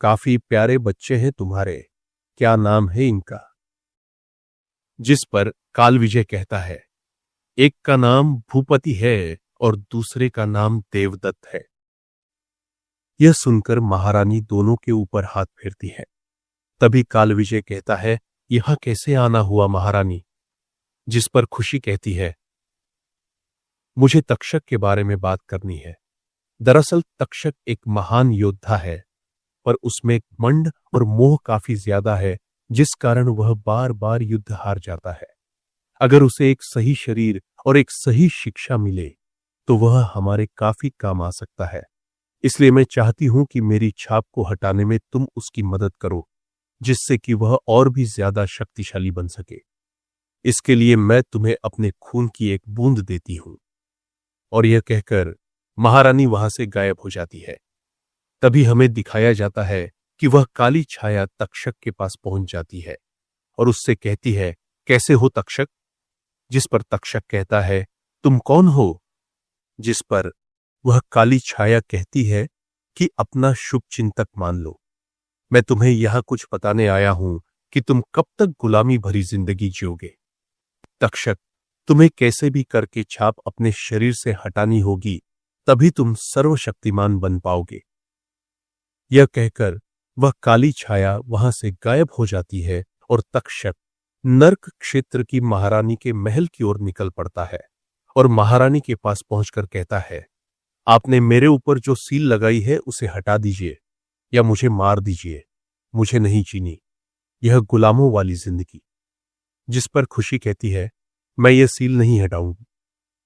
काफी प्यारे बच्चे हैं तुम्हारे, क्या नाम है इनका? जिस पर कालविजय कहता है, एक का नाम भूपति है और दूसरे का नाम देवदत्त है। यह सुनकर महारानी दोनों के ऊपर हाथ फेरती है। तभी कालविजय कहता है, यह कैसे आना हुआ महारानी? जिस पर खुशी कहती है, मुझे तक्षक के बारे में बात करनी है। दरअसल तक्षक एक महान योद्धा है, पर उसमें मंड और मोह काफी ज्यादा है, जिस कारण वह बार बार युद्ध हार जाता है। अगर उसे एक सही शरीर और एक सही शिक्षा मिले तो वह हमारे काफी काम आ सकता है। इसलिए मैं चाहती हूं कि मेरी छाप को हटाने में तुम उसकी मदद करो, जिससे कि वह और भी ज्यादा शक्तिशाली बन सके। इसके लिए मैं तुम्हें अपने खून की एक बूंद देती हूं। और यह कहकर महारानी वहां से गायब हो जाती है। तभी हमें दिखाया जाता है कि वह काली छाया तक्षक के पास पहुंच जाती है और उससे कहती है, कैसे हो तक्षक? जिस पर तक्षक कहता है, तुम कौन हो? जिस पर वह काली छाया कहती है कि अपना शुभ चिंतक मान लो। मैं तुम्हें यहां कुछ बताने आया हूं कि तुम कब तक गुलामी भरी जिंदगी जियोगे। तक्षक, तुम्हें कैसे भी करके छाप अपने शरीर से हटानी होगी, तभी तुम सर्वशक्तिमान बन पाओगे। यह कहकर वह काली छाया वहां से गायब हो जाती है और तक्षक नर्क क्षेत्र की महारानी के महल की ओर निकल पड़ता है और महारानी के पास पहुंचकर कहता है, आपने मेरे ऊपर जो सील लगाई है उसे हटा दीजिए या मुझे मार दीजिए, मुझे नहीं जीनी यह गुलामों वाली जिंदगी। जिस पर खुशी कहती है, मैं ये सील नहीं हटाऊंगी।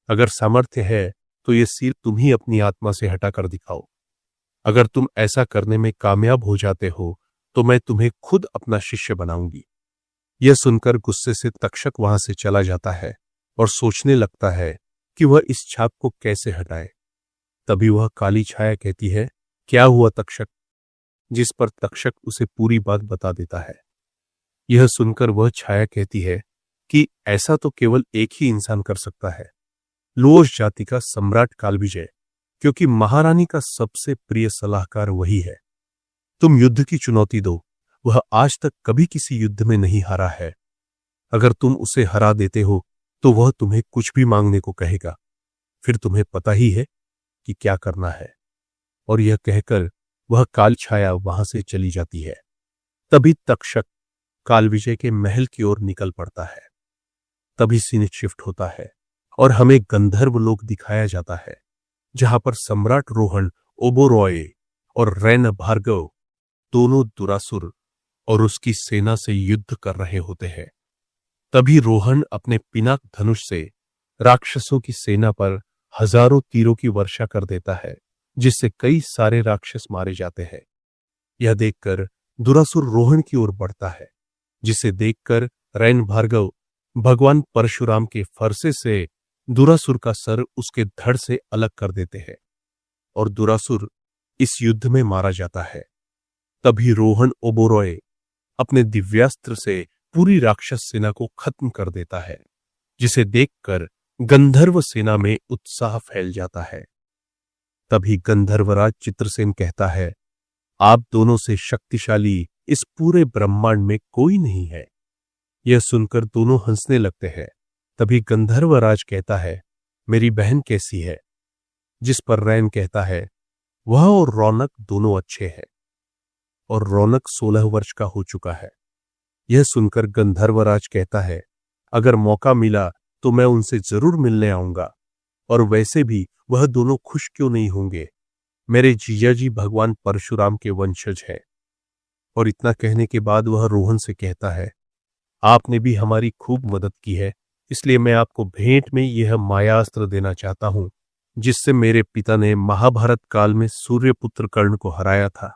अगर सामर्थ्य है तो ये सील तुम ही अपनी आत्मा से हटा कर दिखाओ। अगर तुम ऐसा करने में कामयाब हो जाते हो तो मैं तुम्हें खुद अपना शिष्य बनाऊंगी। यह सुनकर गुस्से से तक्षक वहां से चला जाता है और सोचने लगता है कि वह इस छाप को कैसे हटाए। तभी वह काली छाया कहती है, क्या हुआ तक्षक? जिस पर तक्षक उसे पूरी बात बता देता है। यह सुनकर वह छाया कहती है कि ऐसा तो केवल एक ही इंसान कर सकता है, लोश जाति का सम्राट कालविजय, क्योंकि महारानी का सबसे प्रिय सलाहकार वही है। तुम युद्ध की चुनौती दो, वह आज तक कभी किसी युद्ध में नहीं हारा है। अगर तुम उसे हरा देते हो तो वह तुम्हें कुछ भी मांगने को कहेगा, फिर तुम्हें पता ही है कि क्या करना है। और यह कहकर वह काल छाया वहां से चली जाती है। तभी तक्षक कालविजय के महल की ओर निकल पड़ता है। तभी सीन शिफ्ट होता है और हमें गंधर्व लोक दिखाया जाता है, जहां पर सम्राट रोहन ओबोरॉय और रैन भार्गव दोनों दुरासुर और उसकी सेना से युद्ध कर रहे होते हैं। तभी रोहन अपने पिनाक धनुष से राक्षसों की सेना पर हजारों तीरों की वर्षा कर देता है, जिससे कई सारे राक्षस मारे जाते हैं। यह देखकर दुरासुर रोहन की ओर बढ़ता है, जिसे देखकर रैन भार्गव भगवान परशुराम के फरसे से दुरासुर का सर उसके धड़ से अलग कर देते हैं और दुरासुर इस युद्ध में मारा जाता है। तभी रोहन ओबोरॉय अपने दिव्यास्त्र से पूरी राक्षस सेना को खत्म कर देता है, जिसे देखकर गंधर्व सेना में उत्साह फैल जाता है। तभी गंधर्वराज चित्रसेन कहता है, आप दोनों से शक्तिशाली इस पूरे ब्रह्मांड में कोई नहीं है। यह सुनकर दोनों हंसने लगते हैं। तभी गंधर्वराज कहता है, मेरी बहन कैसी है? जिस पर रैन कहता है, वह और रौनक दोनों अच्छे हैं और रौनक 16 वर्ष का हो चुका है। यह सुनकर गंधर्वराज कहता है, अगर मौका मिला तो मैं उनसे जरूर मिलने आऊंगा, और वैसे भी वह दोनों खुश क्यों नहीं होंगे, मेरे जीजाजी भगवान परशुराम के वंशज हैं। और इतना कहने के बाद वह रोहन से कहता है, आपने भी हमारी खूब मदद की है, इसलिए मैं आपको भेंट में यह मायास्त्र देना चाहता हूं। जिससे मेरे पिता ने महाभारत काल में सूर्यपुत्र कर्ण को हराया था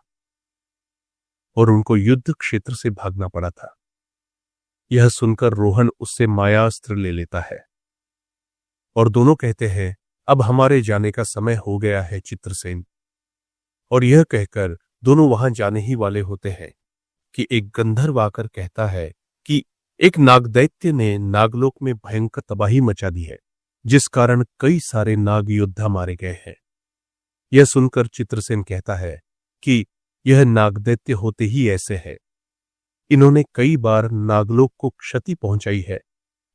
और उनको युद्ध क्षेत्र से भागना पड़ा था। यह सुनकर रोहन उससे मायास्त्र ले लेता है और दोनों कहते हैं, अब हमारे जाने का समय हो गया है चित्रसेन। और यह कहकर दोनों वहां जाने ही वाले होते हैं कि एक गंधर्व आकर कहता है कि एक नागदैत्य ने नागलोक में भयंकर तबाही मचा दी है, जिस कारण कई सारे नाग योद्धा मारे गए हैं। यह सुनकर चित्रसेन कहता है कि यह नागदैत्य होते ही ऐसे है। इन्होंने कई बार नागलोक को क्षति पहुंचाई है,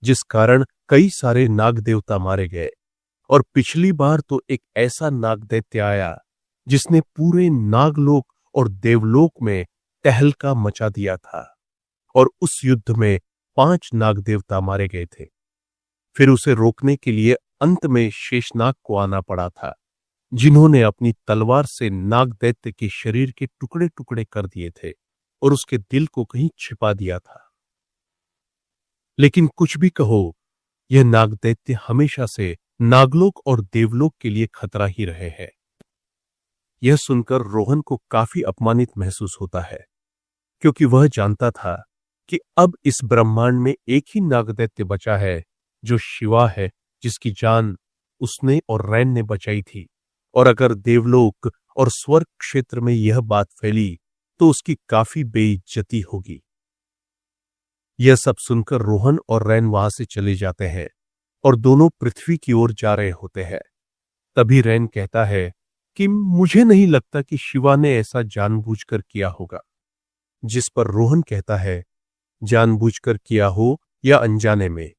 जिस कारण कई सारे नाग देवता मारे गए। और पिछली बार तो एक ऐसा नागदैत्य आया जिसने पूरे नागलोक और देवलोक में तहलका मचा दिया था और उस युद्ध में 5 नाग देवता मारे गए थे। फिर उसे रोकने के लिए अंत में शेषनाग को आना पड़ा था, जिन्होंने अपनी तलवार से नागदैत्य के शरीर के टुकड़े टुकड़े कर दिए थे और उसके दिल को कहीं छिपा दिया था। लेकिन कुछ भी कहो, यह नागदैत्य हमेशा से नागलोक और देवलोक के लिए खतरा ही रहे हैं। यह सुनकर रोहन को काफी अपमानित महसूस होता है, क्योंकि वह जानता था कि अब इस ब्रह्मांड में एक ही नागदैत्य बचा है, जो शिवा है, जिसकी जान उसने और रैन ने बचाई थी। और अगर देवलोक और स्वर्ग क्षेत्र में यह बात फैली तो उसकी काफी बेइज्जती होगी। यह सब सुनकर रोहन और रैन वहां से चले जाते हैं और दोनों पृथ्वी की ओर जा रहे होते हैं। तभी रैन कहता है कि मुझे नहीं लगता कि शिवा ने ऐसा जानबूझकर किया होगा। जिस पर रोहन कहता है, जानबूझकर किया हो या अनजाने में,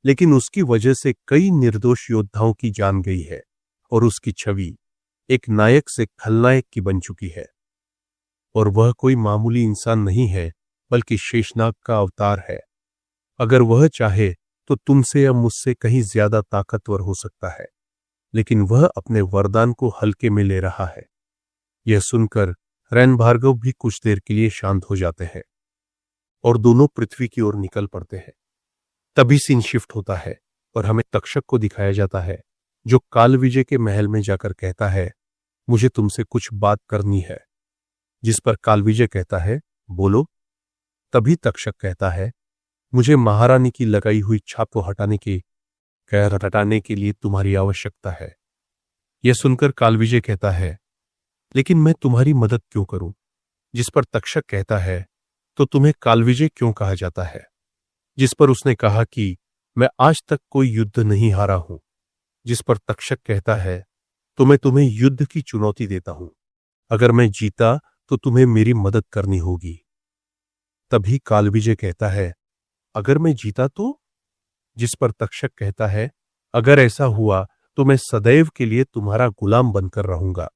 लेकिन उसकी वजह से कई निर्दोष योद्धाओं की जान गई है और उसकी छवि एक नायक से खलनायक की बन चुकी है। और वह कोई मामूली इंसान नहीं है, बल्कि शेषनाग का अवतार है। अगर वह चाहे तो तुमसे या मुझसे कहीं ज्यादा ताकतवर हो सकता है, लेकिन वह अपने वरदान को हल्के में ले रहा है। यह सुनकर रैन भार्गव भी कुछ देर के लिए शांत हो जाते हैं और दोनों पृथ्वी की ओर निकल पड़ते हैं। तभी सीन शिफ्ट होता है और हमें तक्षक को दिखाया जाता है, जो कालविजय के महल में जाकर कहता है, मुझे तुमसे कुछ बात करनी है। जिस पर कालविजय कहता है, बोलो। तभी तक्षक कहता है, मुझे महारानी की लगाई हुई छाप को हटाने के लिए तुम्हारी आवश्यकता है। यह सुनकर कालविजय कहता है, लेकिन मैं तुम्हारी मदद क्यों करूं? जिस पर तक्षक कहता है, तो तुम्हें कालविजय क्यों कहा जाता है? जिस पर उसने कहा कि मैं आज तक कोई युद्ध नहीं हारा हूं। जिस पर तक्षक कहता है, तो मैं तुम्हें युद्ध की चुनौती देता हूं। अगर मैं जीता तो तुम्हें मेरी मदद करनी होगी। तभी कालविजय कहता है, अगर मैं जीता तो? जिस पर तक्षक कहता है, अगर ऐसा हुआ तो मैं सदैव के लिए तुम्हारा गुलाम बनकर रहूंगा।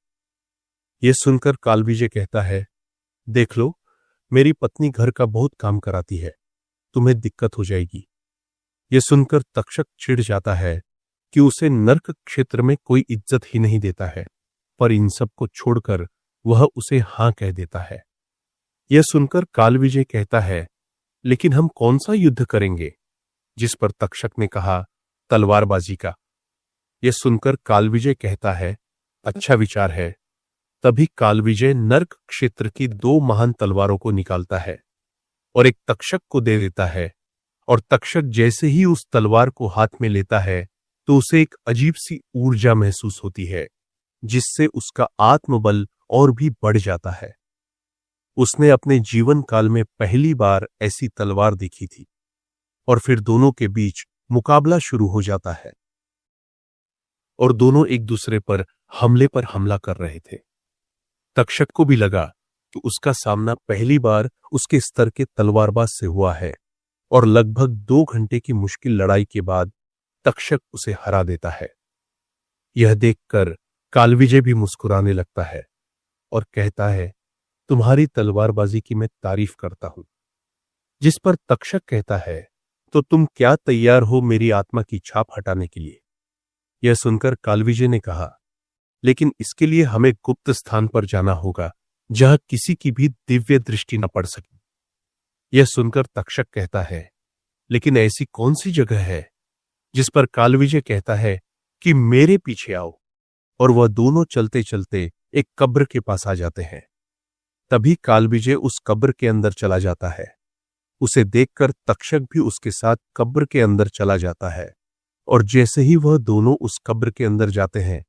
यह सुनकर कालविजय कहता है, देख लो, मेरी पत्नी घर का बहुत काम कराती है, तुम्हें दिक्कत हो जाएगी। यह सुनकर तक्षक चिढ़ जाता है कि उसे नर्क क्षेत्र में कोई इज्जत ही नहीं देता है, पर इन सब को छोड़कर वह उसे हां कह देता है। यह सुनकर कालविजय कहता है, लेकिन हम कौन सा युद्ध करेंगे? जिस पर तक्षक ने कहा, तलवारबाजी का। यह सुनकर कालविजय कहता है, अच्छा विचार है। तभी कालविजय नर्क क्षेत्र की 2 महान तलवारों को निकालता है और एक तक्षक को दे देता है। और तक्षक जैसे ही उस तलवार को हाथ में लेता है तो उसे एक अजीब सी ऊर्जा महसूस होती है, जिससे उसका आत्मबल और भी बढ़ जाता है। उसने अपने जीवन काल में पहली बार ऐसी तलवार देखी थी और फिर दोनों के बीच मुकाबला शुरू हो जाता है और दोनों एक दूसरे पर हमला कर रहे थे। तक्षक को भी लगा कि उसका सामना पहली बार उसके स्तर के तलवारबाज से हुआ है और लगभग 2 घंटे की मुश्किल लड़ाई के बाद तक्षक उसे हरा देता है। यह देखकर कालविजय भी मुस्कुराने लगता है और कहता है, तुम्हारी तलवारबाजी की मैं तारीफ करता हूं। जिस पर तक्षक कहता है, तो तुम क्या तैयार हो मेरी आत्मा की छाप हटाने के लिए? यह सुनकर कालविजय ने कहा, लेकिन इसके लिए हमें गुप्त स्थान पर जाना होगा, जहां किसी की भी दिव्य दृष्टि न पड़ सके। यह सुनकर तक्षक कहता है, लेकिन ऐसी कौन सी जगह है? जिस पर कालविजय कहता है कि मेरे पीछे आओ। और वह दोनों चलते चलते एक कब्र के पास आ जाते हैं। तभी कालविजय उस कब्र के अंदर चला जाता है। उसे देखकर तक्षक भी उसके साथ कब्र के अंदर चला जाता है, और जैसे ही वह दोनों उस कब्र के अंदर जाते हैं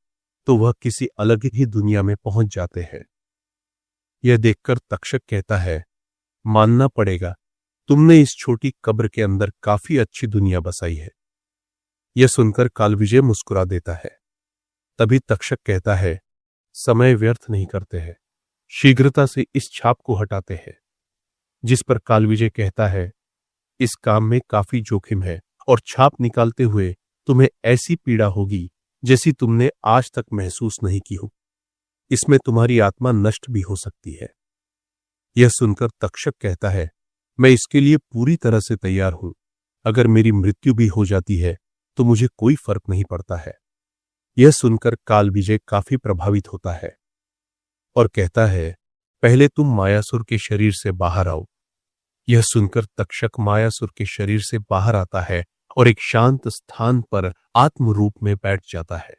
तो वह किसी अलग ही दुनिया में पहुंच जाते हैं। यह देखकर तक्षक कहता है, मानना पड़ेगा, तुमने इस छोटी कब्र के अंदर काफी अच्छी दुनिया बसाई है। यह सुनकर कालविजय मुस्कुरा देता है। तभी तक्षक कहता है, समय व्यर्थ नहीं करते हैं, शीघ्रता से इस छाप को हटाते हैं। जिस पर कालविजय कहता है, इस काम में काफी जोखिम है और छाप निकालते हुए तुम्हें ऐसी पीड़ा होगी जैसी तुमने आज तक महसूस नहीं की हो। इसमें तुम्हारी आत्मा नष्ट भी हो सकती है। यह सुनकर तक्षक कहता है, मैं इसके लिए पूरी तरह से तैयार हूं। अगर मेरी मृत्यु भी हो जाती है तो मुझे कोई फर्क नहीं पड़ता है। यह सुनकर कालविजय काफी प्रभावित होता है और कहता है, पहले तुम मायासुर के शरीर से बाहर आओ। यह सुनकर तक्षक मायासुर के शरीर से बाहर आता है और एक शांत स्थान पर आत्म रूप में बैठ जाता है।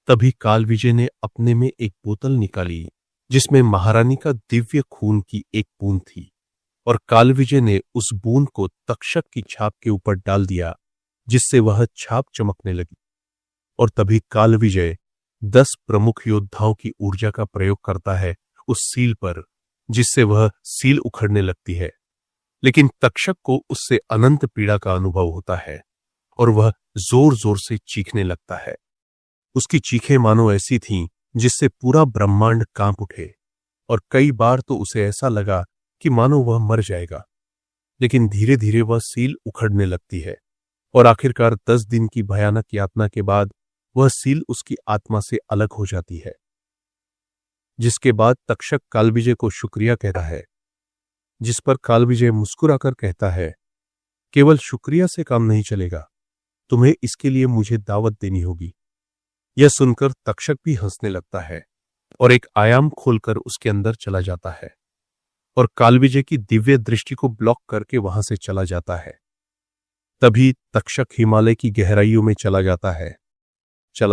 तभी कालविजय ने अपने में एक बोतल निकाली जिसमें महारानी का दिव्य खून की एक बूंद थी, और कालविजय ने उस बूंद को तक्षक की छाप के ऊपर डाल दिया, जिससे वह छाप चमकने लगी। और तभी कालविजय 10 प्रमुख योद्धाओं की ऊर्जा का प्रयोग करता है उस सील पर, जिससे वह सील उखड़ने लगती है। लेकिन तक्षक को उससे अनंत पीड़ा का अनुभव होता है और वह जोर जोर से चीखने लगता है। उसकी चीखें मानो ऐसी थीं जिससे पूरा ब्रह्मांड कांप उठे, और कई बार तो उसे ऐसा लगा कि मानो वह मर जाएगा। लेकिन धीरे धीरे वह सील उखड़ने लगती है और आखिरकार 10 दिन की भयानक यातना के बाद वह सील उसकी आत्मा से अलग हो जाती है। जिसके बाद तक्षक कालविजय को शुक्रिया कहता है, जिस पर कालविजय मुस्कुराकर कहता है, केवल शुक्रिया से काम नहीं चलेगा, तुम्हें इसके लिए मुझे दावत देनी होगी। यह सुनकर तक्षक भी हंसने लगता है और एक आयाम खोलकर उसके अंदर चला जाता है और कालविजय की दिव्य दृष्टि को ब्लॉक करके वहां से चला जाता है। तभी तक्षक हिमालय की गहराइयों में चला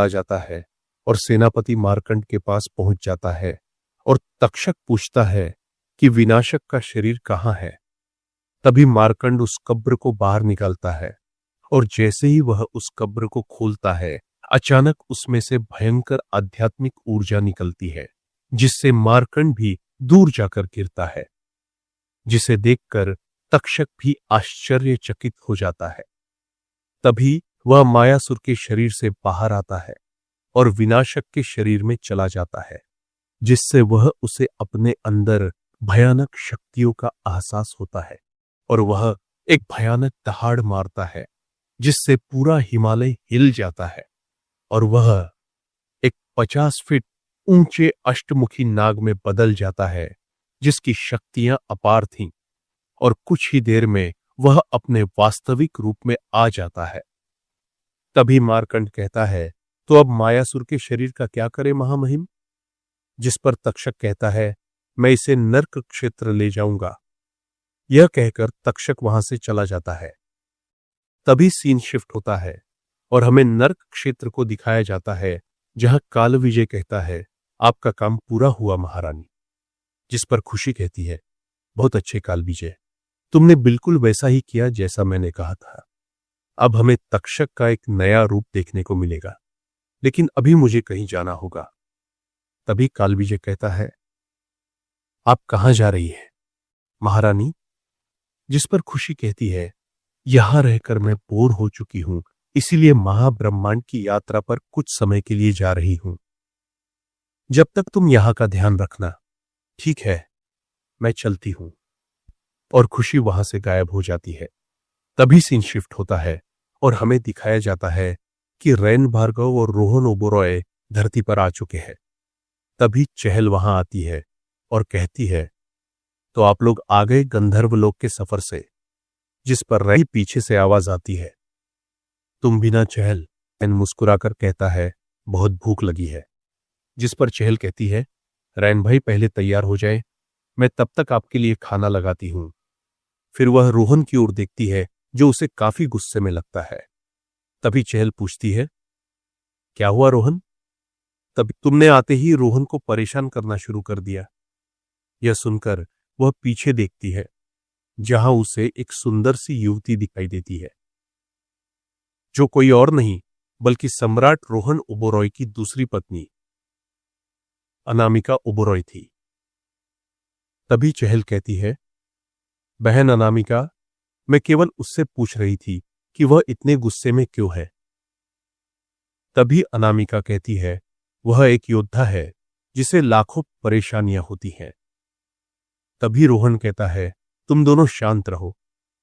जाता है और सेनापति मार्कंड के पास पहुंच जाता है, और तक्षक पूछता है कि विनाशक का शरीर कहाँ है। तभी मार्कंड उस कब्र को बाहर निकालता है, और जैसे ही वह उस कब्र को खोलता है, अचानक उसमें से भयंकर आध्यात्मिक ऊर्जा निकलती है, जिससे मार्कंड भी दूर जाकर गिरता है, जिसे देखकर तक्षक भी आश्चर्यचकित हो जाता है। तभी वह मायासुर के शरीर से बाहर आता है और विनाशक के शरीर में चला जाता है, जिससे वह उसे अपने अंदर भयानक शक्तियों का एहसास होता है, और वह एक भयानक दहाड़ मारता है जिससे पूरा हिमालय हिल जाता है, और वह एक 50 फीट ऊंचे अष्टमुखी नाग में बदल जाता है, जिसकी शक्तियां अपार थीं, और कुछ ही देर में वह अपने वास्तविक रूप में आ जाता है। तभी मार्कंड कहता है, तो अब मायासुर के शरीर का क्या करे महामहिम? जिस पर तक्षक कहता है, मैं इसे नर्क क्षेत्र ले जाऊंगा। यह कहकर तक्षक वहां से चला जाता है। तभी सीन शिफ्ट होता है और हमें नर्क क्षेत्र को दिखाया जाता है, जहां कालविजय कहता है, आपका काम पूरा हुआ महारानी। जिस पर खुशी कहती है, बहुत अच्छे कालविजय, तुमने बिल्कुल वैसा ही किया जैसा मैंने कहा था। अब हमें तक्षक का एक नया रूप देखने को मिलेगा, लेकिन अभी मुझे कहीं जाना होगा। तभी कालविजय कहता है, आप कहां जा रही है महारानी? जिस पर खुशी कहती है, यहां रहकर मैं बोर हो चुकी हूं, इसीलिए महाब्रह्मांड की यात्रा पर कुछ समय के लिए जा रही हूं। जब तक तुम यहां का ध्यान रखना। ठीक है, मैं चलती हूं। और खुशी वहां से गायब हो जाती है। तभी सीन शिफ्ट होता है और हमें दिखाया जाता है कि रैन भार्गव और रोहन ओबेरॉय धरती पर आ चुके हैं। तभी चहल वहां आती है और कहती है, तो आप लोग आ गए गंधर्व लोक के सफर से? जिस पर रैन पीछे से आवाज आती है, तुम भी ना चहल? रैन मुस्कुराकर कहता है, बहुत भूख लगी है। जिस पर चहल कहती है, रैन भाई पहले तैयार हो जाए, मैं तब तक आपके लिए खाना लगाती हूं। फिर वह रोहन की ओर देखती है, जो उसे काफी गुस्से में लगता है। तभी चहल पूछती है, क्या हुआ रोहन? तभी तुमने आते ही रोहन को परेशान करना शुरू कर दिया। यह सुनकर वह पीछे देखती है, जहां उसे एक सुंदर सी युवती दिखाई देती है, जो कोई और नहीं बल्कि सम्राट रोहन ओबेरॉय की दूसरी पत्नी अनामिका ओबेरॉय थी। तभी चहल कहती है, बहन अनामिका, मैं केवल उससे पूछ रही थी कि वह इतने गुस्से में क्यों है। तभी अनामिका कहती है, वह एक योद्धा है जिसे लाखों परेशानियां होती हैं। तभी रोहन कहता है, तुम दोनों शांत रहो,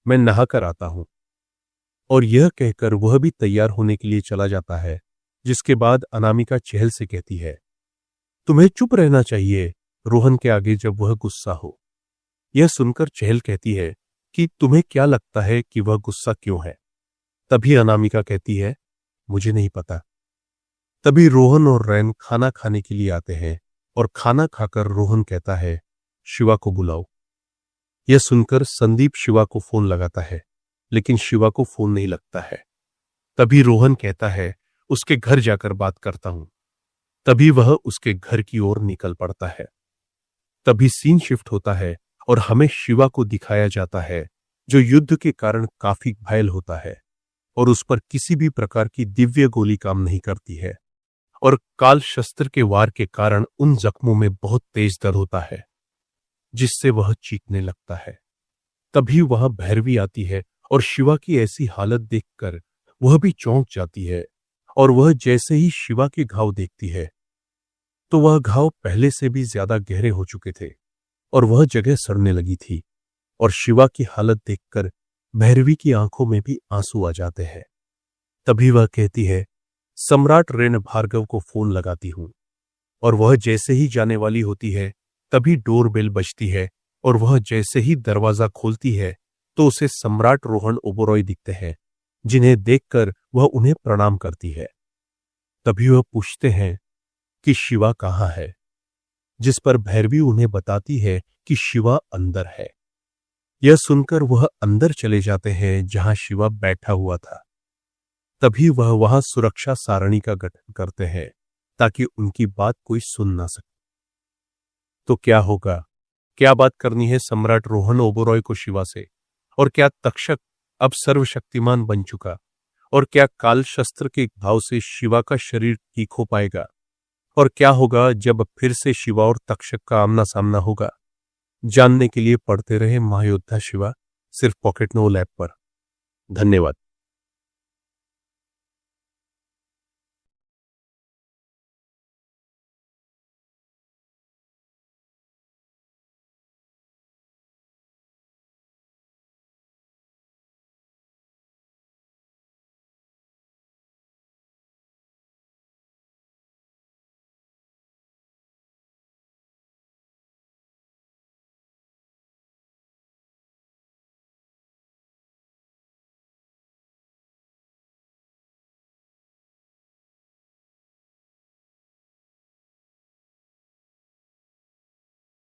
मैं नहाकर आता हूं। और यह कहकर वह भी तैयार होने के लिए चला जाता है, जिसके बाद अनामिका चहल से कहती है, तुम्हें चुप रहना चाहिए रोहन के आगे जब वह गुस्सा हो। यह सुनकर चहल कहती है कि तुम्हें क्या लगता है कि वह गुस्सा क्यों है। तभी अनामिका कहती है, मुझे नहीं पता। तभी रोहन और रैन खाना खाने के लिए आते हैं और खाना खाकर रोहन कहता है, शिवा को बुलाओ। यह सुनकर संदीप शिवा को फोन लगाता है, लेकिन शिवा को फोन नहीं लगता है। तभी रोहन कहता है, उसके घर जाकर बात करता हूं। तभी वह उसके घर की ओर निकल पड़ता है। तभी सीन शिफ्ट होता है और हमें शिवा को दिखाया जाता है, जो युद्ध के कारण काफी घायल होता है और उस पर किसी भी प्रकार की दिव्य गोली काम नहीं करती है और काल शस्त्र के वार के कारण उन जख्मों में बहुत तेज दर्द होता है, जिससे वह चीखने लगता है। तभी वहां भैरवी आती है और शिवा की ऐसी हालत देखकर वह भी चौंक जाती है और वह जैसे ही शिवा के घाव देखती है तो वह घाव पहले से भी ज्यादा गहरे हो चुके थे और वह जगह सड़ने लगी थी और शिवा की हालत देखकर भैरवी की आंखों में भी आंसू आ जाते हैं। तभी वह कहती है, सम्राट रेन भार्गव को फोन लगाती हूं और वह जैसे ही जाने वाली होती है तभी डोरबेल बजती है और वह जैसे ही दरवाजा खोलती है तो उसे सम्राट रोहन ओबेरॉय दिखते हैं, जिन्हें देखकर वह उन्हें प्रणाम करती है। तभी वह पूछते हैं कि शिवा कहाँ है, जिस पर भैरवी उन्हें बताती है कि शिवा अंदर है। यह सुनकर वह अंदर चले जाते हैं जहां शिवा बैठा हुआ था। तभी वह वहां सुरक्षा सारणी का गठन करते हैं ताकि उनकी बात कोई सुन ना सके। तो क्या होगा? क्या बात करनी है सम्राट रोहन ओबेरॉय को शिवा से? और क्या तक्षक अब सर्वशक्तिमान बन चुका? और क्या काल शस्त्र के घाव से शिवा का शरीर ठीक हो पाएगा? और क्या होगा जब फिर से शिवा और तक्षक का आमना सामना होगा? जानने के लिए पढ़ते रहे महायोद्धा शिवा, सिर्फ पॉकेट नोल ऐप पर। धन्यवाद।